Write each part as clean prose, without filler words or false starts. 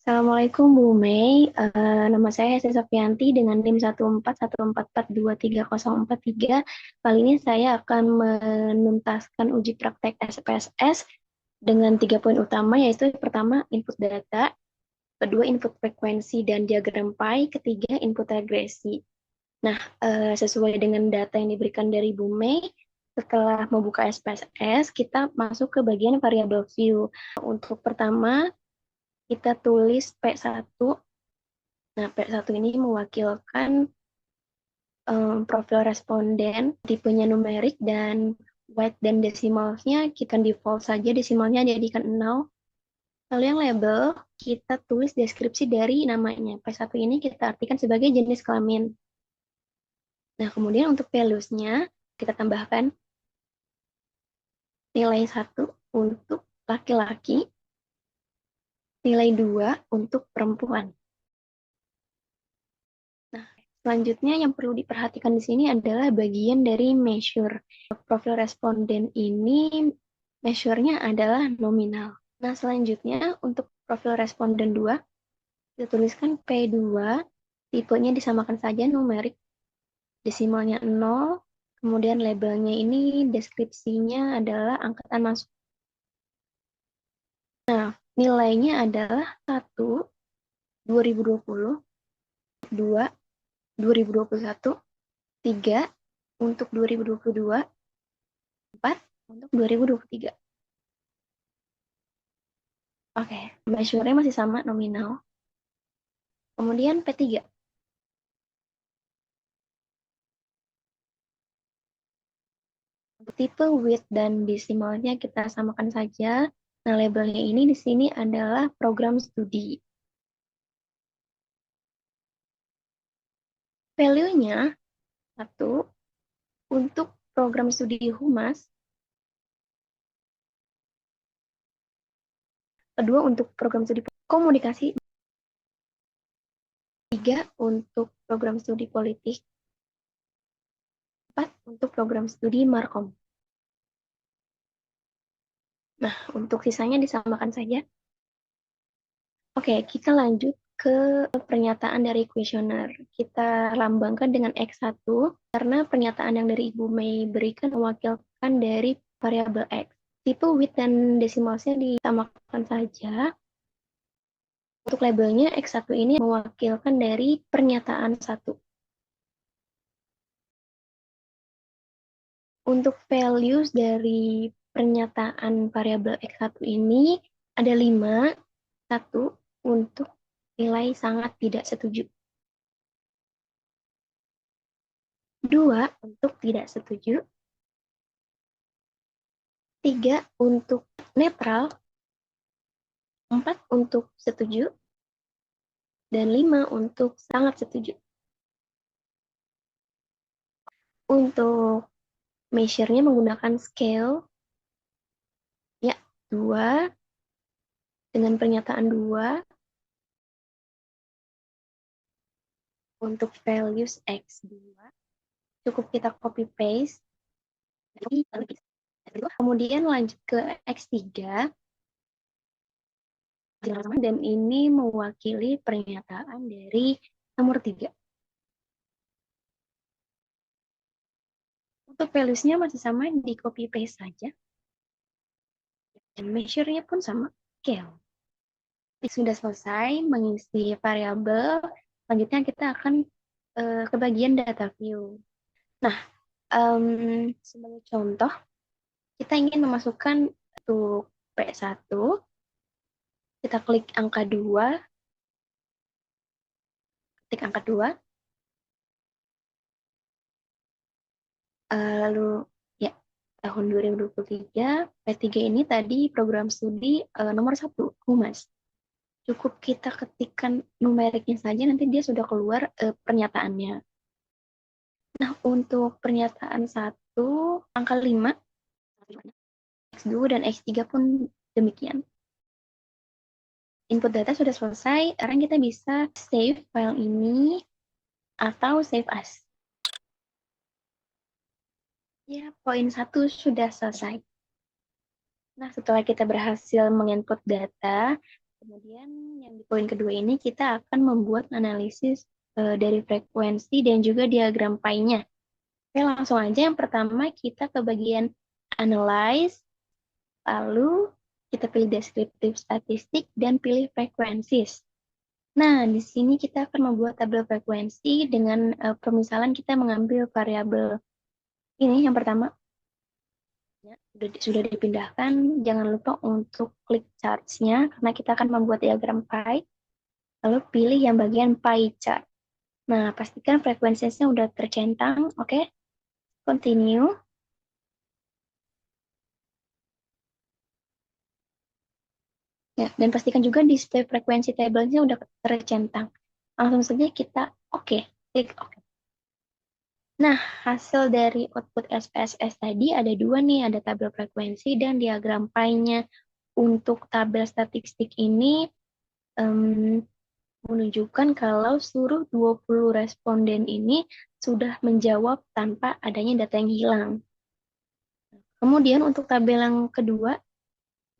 Assalamualaikum Bu Mei. Nama saya Hesti Sofianti dengan NIM 14144230443. Kali ini saya akan menuntaskan uji praktek SPSS dengan 3 poin utama, yaitu pertama input data, kedua input frekuensi dan diagram pie, ketiga input regresi. Nah, sesuai dengan data yang diberikan dari Bu Mei, setelah membuka SPSS, kita masuk ke bagian variable view. Untuk pertama, kita tulis P1. Nah, P1 ini mewakilkan profil responden, tipenya numerik, dan weight dan desimalnya kita default saja, desimalnya jadikan 0. Lalu yang label, kita tulis deskripsi dari namanya. P1 ini kita artikan sebagai jenis kelamin. Nah, kemudian untuk values-nya, kita tambahkan nilai 1 untuk laki-laki, nilai 2 untuk perempuan. Nah, selanjutnya yang perlu diperhatikan di sini adalah bagian dari measure. Profil responden ini measure-nya adalah nominal. Nah, selanjutnya untuk profil responden 2, kita tuliskan P2, tipenya disamakan saja numerik, desimalnya 0, kemudian labelnya ini deskripsinya adalah angkatan masuk. Nah, nilainya adalah 1, 2020, 2, 2021, 3 untuk 2022, 4 untuk 2023. Oke, measure-nya masih sama nominal. Kemudian P3. Untuk tipe width dan desimalnya kita samakan saja. Nah, labelnya ini di sini adalah program studi. Value-nya 1 untuk program studi Humas, kedua untuk program studi komunikasi, 3 untuk program studi politik, 4 untuk program studi Markom. Nah, untuk sisanya disamakan saja. Oke, kita lanjut ke pernyataan dari kuesioner. Kita lambangkan dengan X1 karena pernyataan yang dari Ibu Mei berikan mewakilkan dari variabel X. Tipe width dan desimalnya disamakan saja. Untuk labelnya X1 ini mewakilkan dari pernyataan 1. Untuk values dari pernyataan variabel X1 ini ada 5. 1 untuk nilai sangat tidak setuju. 2 untuk tidak setuju. 3 untuk netral. 4 untuk setuju. Dan 5 untuk sangat setuju. Untuk measure-nya menggunakan scale. Ya, 2 dengan pernyataan 2. Untuk values X2. Cukup kita copy paste. Kemudian lanjut ke X3. Dan ini mewakili pernyataan dari nomor 3. Untuk values-nya masih sama, di copy paste saja. Dan measure-nya pun sama, scale. Sudah selesai mengisi variabel, selanjutnya kita akan ke bagian data view. Nah, sebagai contoh, kita ingin memasukkan untuk P1, kita klik angka 2, ketik angka 2, lalu ya, tahun 2023, P3 ini tadi program studi nomor 1, Humas. Cukup kita ketikkan numeriknya saja, nanti dia sudah keluar pernyataannya. Nah, untuk pernyataan 1, angka 5, X2 dan X3 pun demikian. Input data sudah selesai, sekarang kita bisa save file ini atau save as. Ya, poin 1 sudah selesai. Nah, setelah kita berhasil menginput data, Kemudian yang di poin kedua ini kita akan membuat analisis dari frekuensi dan juga diagram pie-nya. Oke, langsung aja yang pertama kita ke bagian analyze, lalu kita pilih deskriptif statistik dan pilih frekuensis. Nah, di sini kita akan membuat tabel frekuensi dengan permisalan kita mengambil variabel ini yang pertama. Ya, sudah dipindahkan, jangan lupa untuk klik charts-nya karena kita akan membuat diagram pie. Lalu pilih yang bagian pie chart. Nah, pastikan frekuensinya udah tercentang, oke? Continue. Ya, dan pastikan juga display frekuensi tabelnya udah tercentang. Langsung saja kita oke, klik oke. Nah, hasil dari output SPSS tadi ada dua nih, ada tabel frekuensi dan diagram pie-nya. Untuk tabel statistik ini menunjukkan kalau seluruh 20 responden ini sudah menjawab tanpa adanya data yang hilang. Kemudian untuk tabel yang kedua,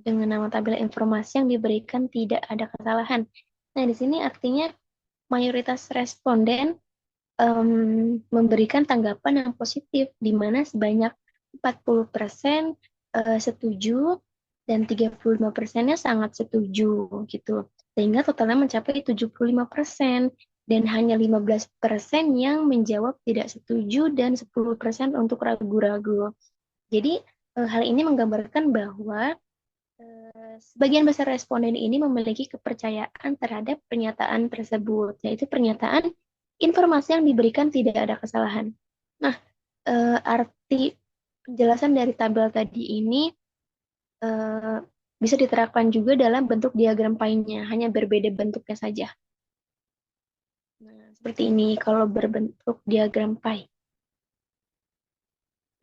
dengan nama tabel informasi yang diberikan tidak ada kesalahan. Nah, di sini artinya mayoritas responden memberikan tanggapan yang positif, di mana sebanyak 40% setuju dan 35%-nya sangat setuju gitu. Sehingga totalnya mencapai 75% dan hanya 15% yang menjawab tidak setuju dan 10% untuk ragu-ragu. Jadi hal ini menggambarkan bahwa sebagian besar responden ini memiliki kepercayaan terhadap pernyataan tersebut, yaitu pernyataan informasi yang diberikan tidak ada kesalahan. Nah, arti penjelasan dari tabel tadi ini bisa diterapkan juga dalam bentuk diagram pie-nya, hanya berbeda bentuknya saja. Nah, seperti ini kalau berbentuk diagram pie.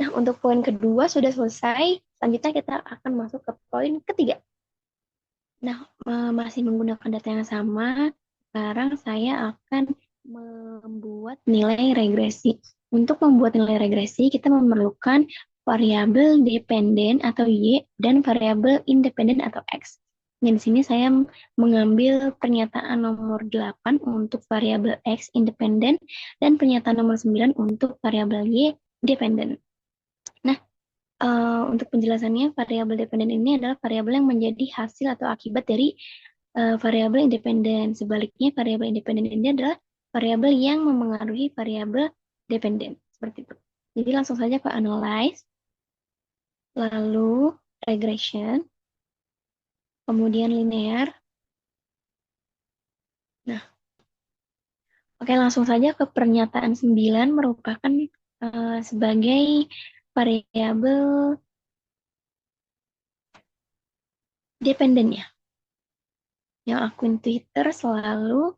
Nah, untuk poin kedua sudah selesai. Selanjutnya kita akan masuk ke poin ketiga. Nah, masih menggunakan data yang sama. Sekarang saya akan membuat nilai regresi. Untuk membuat nilai regresi, kita memerlukan variabel dependen atau Y dan variabel independen atau X. Dan di sini saya mengambil pernyataan nomor 8 untuk variabel X independen dan pernyataan nomor 9 untuk variabel Y dependen. Nah, untuk penjelasannya, variabel dependen ini adalah variabel yang menjadi hasil atau akibat dari variabel independen. Sebaliknya, variabel independen ini adalah variabel yang memengaruhi variabel dependen. Seperti itu. Jadi langsung saja ke analyze, lalu regression, kemudian linear. Nah, oke, langsung saja ke pernyataan 9 merupakan sebagai variabel dependen ya. Yang akun Twitter selalu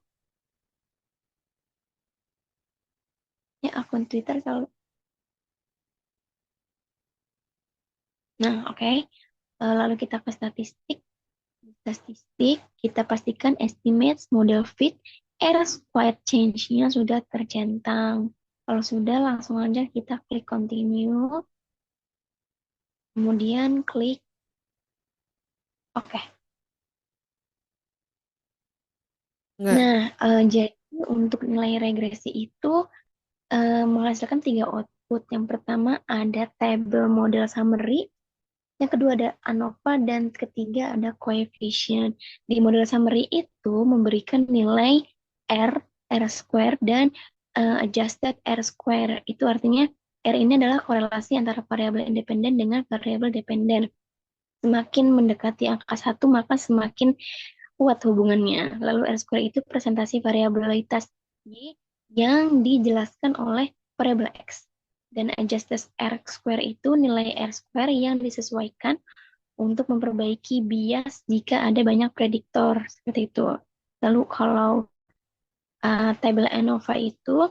Nah, oke. Lalu kita ke statistik. Statistik, kita pastikan estimate model fit R squared change-nya sudah tercentang. Kalau sudah, langsung aja kita klik continue. Kemudian klik OK. Enggak. Nah, jadi untuk nilai regresi itu menghasilkan 3 output. Yang pertama ada table model summary, yang kedua ada ANOVA, dan ketiga ada coefficient. Di model summary itu memberikan nilai R, R square, dan adjusted R square. Itu artinya R ini adalah korelasi antara variabel independen dengan variabel dependen. Semakin mendekati angka 1, maka semakin kuat hubungannya. Lalu R square itu presentasi variabilitas Y yang dijelaskan oleh variabel X. Dan adjusted R square itu nilai R square yang disesuaikan untuk memperbaiki bias jika ada banyak prediktor. Seperti itu. Lalu kalau tabel ANOVA itu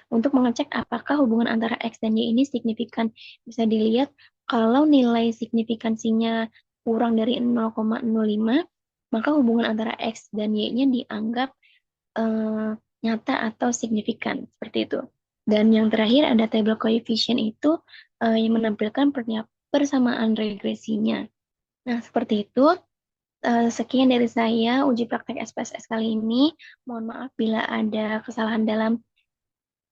untuk mengecek apakah hubungan antara X dan Y ini signifikan. Bisa dilihat kalau nilai signifikansinya kurang dari 0,05, maka hubungan antara X dan Y-nya dianggap nyata atau signifikan. Seperti itu. Dan yang terakhir ada tabel coefficient itu yang menampilkan persamaan regresinya. Nah, seperti itu. Sekian dari saya uji praktek SPSS kali ini. Mohon maaf bila ada kesalahan dalam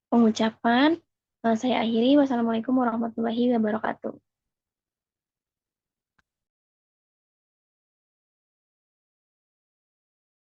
pengucapan. Saya akhiri. Wassalamualaikum warahmatullahi wabarakatuh.